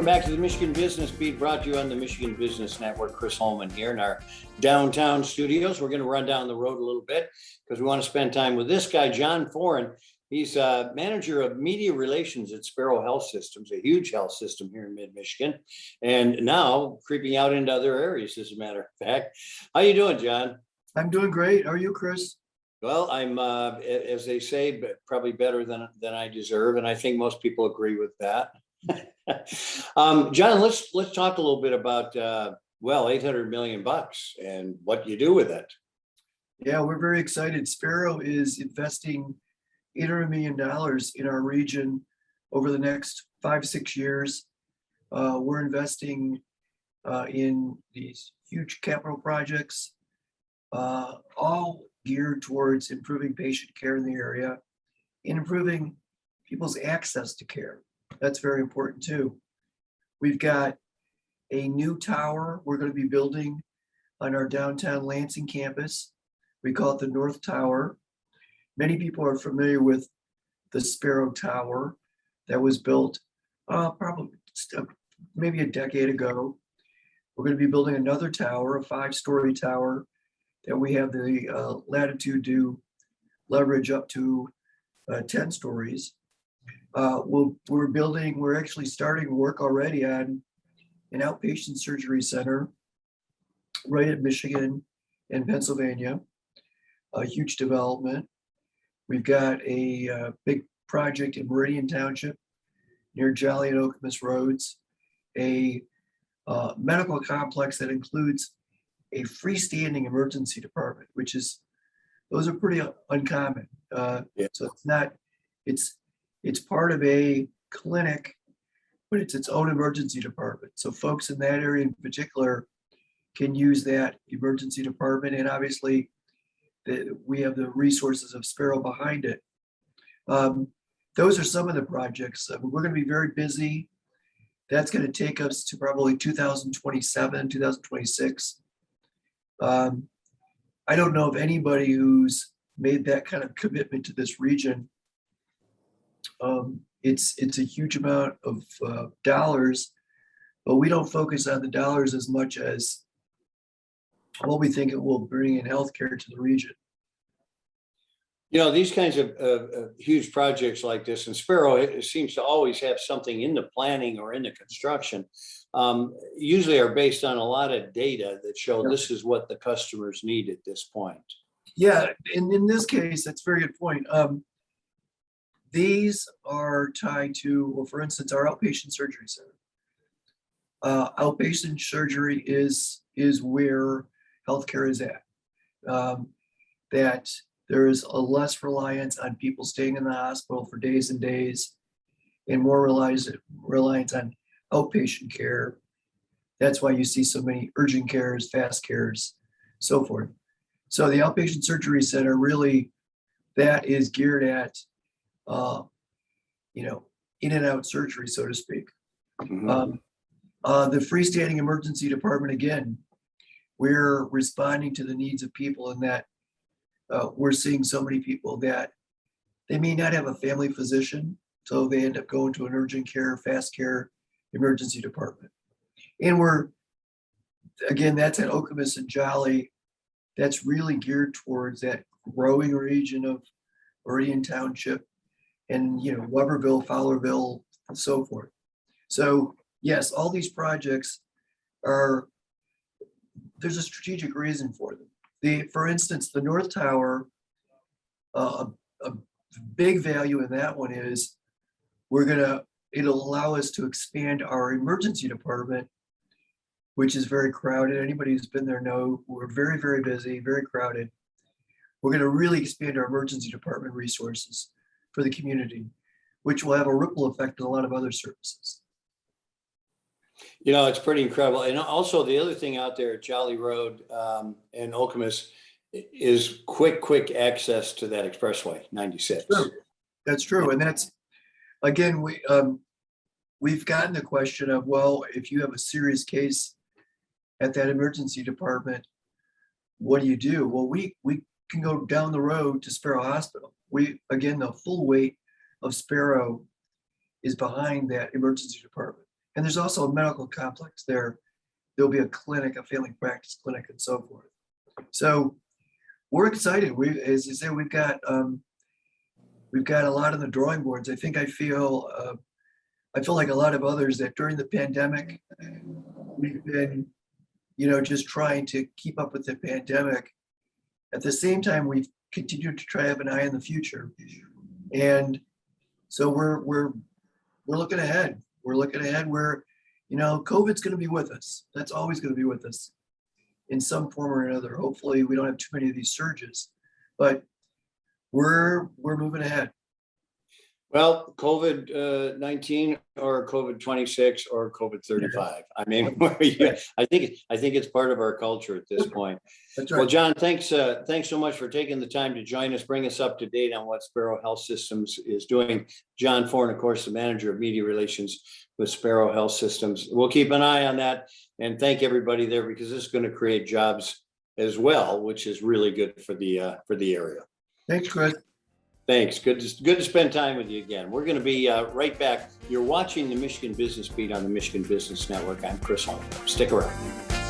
Welcome back to the Michigan Business Beat, brought to you on the Michigan Business Network. Chris Holman here in our downtown studios. We're going to run down the road a little bit because we want to spend time with this guy, John Foren. He's manager of media relations at Sparrow Health Systems, a huge health system here in mid-Michigan, and now creeping out into other areas, as a matter of fact. How you doing, John? I'm doing great. How are you, Chris? Well, I'm, as they say, probably better than I deserve, and I think most people agree with that. John, let's talk a little bit about $800 million and what you do with it. Yeah, we're very excited. Sparrow is investing $800 million in our region over the next 5-6 years. We're investing in these huge capital projects, all geared towards improving patient care in the area and improving people's access to care. That's very important too. We've got a new tower we're going to be building on our downtown Lansing campus. We call it the North Tower. Many people are familiar with the Sparrow Tower that was built probably maybe a decade ago. We're going to be building another tower, a 5-story tower that we have the latitude to leverage up to 10 stories. We're actually starting work already on an outpatient surgery center right at Michigan and Pennsylvania, a huge development. We've got a big project in Meridian Township near Jolly and Okemos Roads, a medical complex that includes a freestanding emergency department, those are pretty uncommon. So it's part of a clinic, but it's its own emergency department. So folks in that area in particular can use that emergency department, and obviously we have the resources of Sparrow behind it. Those are some of the projects. We're going to be very busy. That's going to take us to probably 2027, 2026. I don't know of anybody who's made that kind of commitment to this region. It's a huge amount of dollars, but we don't focus on the dollars as much as what we think it will bring in healthcare to the region. You know, these kinds of huge projects like this, and Sparrow, it seems to always have something in the planning or in the construction, usually are based on a lot of data that show this is what the customers need at this point. Yeah, and in this case, that's a very good point. These are tied to, well, for instance, our outpatient surgery center. Outpatient surgery is where healthcare is at. That there is a less reliance on people staying in the hospital for days and days, and more reliance on outpatient care. That's why you see so many urgent cares, fast cares, so forth. So the outpatient surgery center really, that is geared at in and out surgery, so to speak. Mm-hmm. The freestanding emergency department, again, we're responding to the needs of people in that we're seeing so many people that they may not have a family physician, so they end up going to an urgent care, fast care, emergency department. And that's at Okemos and Jolly. That's really geared towards that growing region of Meridian Township and Weberville, Fowlerville, and so forth. So yes, all these projects there's a strategic reason for them. For instance, the North Tower, a big value in that one is it'll allow us to expand our emergency department, which is very crowded. Anybody who's been there know we're very, very busy, very crowded. We're going to really expand our emergency department resources for the community, which will have a ripple effect on a lot of other services. You know, it's pretty incredible. And also the other thing out there at Jolly Road and Okemos is quick access to that expressway, 96. That's true. And that's, again, we've gotten the question of, well, if you have a serious case at that emergency department, what do you do? Well, we can go down the road to Sparrow Hospital. The full weight of Sparrow is behind that emergency department. And there's also a medical complex there. There'll be a clinic, a family practice clinic and so forth. So we're excited. As you said, we've got a lot on the drawing boards. I think I feel like a lot of others that during the pandemic, we've been, just trying to keep up with the pandemic. At the same time, we've continued to try to have an eye on the future. And so we're looking ahead. We're looking ahead where, COVID's going to be with us. That's always going to be with us in some form or another. Hopefully we don't have too many of these surges, but we're moving ahead. Well, COVID-19 or COVID-26 or COVID-35. I mean, I think it's part of our culture at this point. That's right. Well, John, thanks so much for taking the time to join us, bring us up to date on what Sparrow Health Systems is doing. John Foren, of course, the manager of media relations with Sparrow Health Systems. We'll keep an eye on that and thank everybody there because this is going to create jobs as well, which is really good for the area. Thanks, Chris. Thanks. Good to spend time with you again. We're going to be right back. You're watching the Michigan Business Beat on the Michigan Business Network. I'm Chris Holman. Stick around.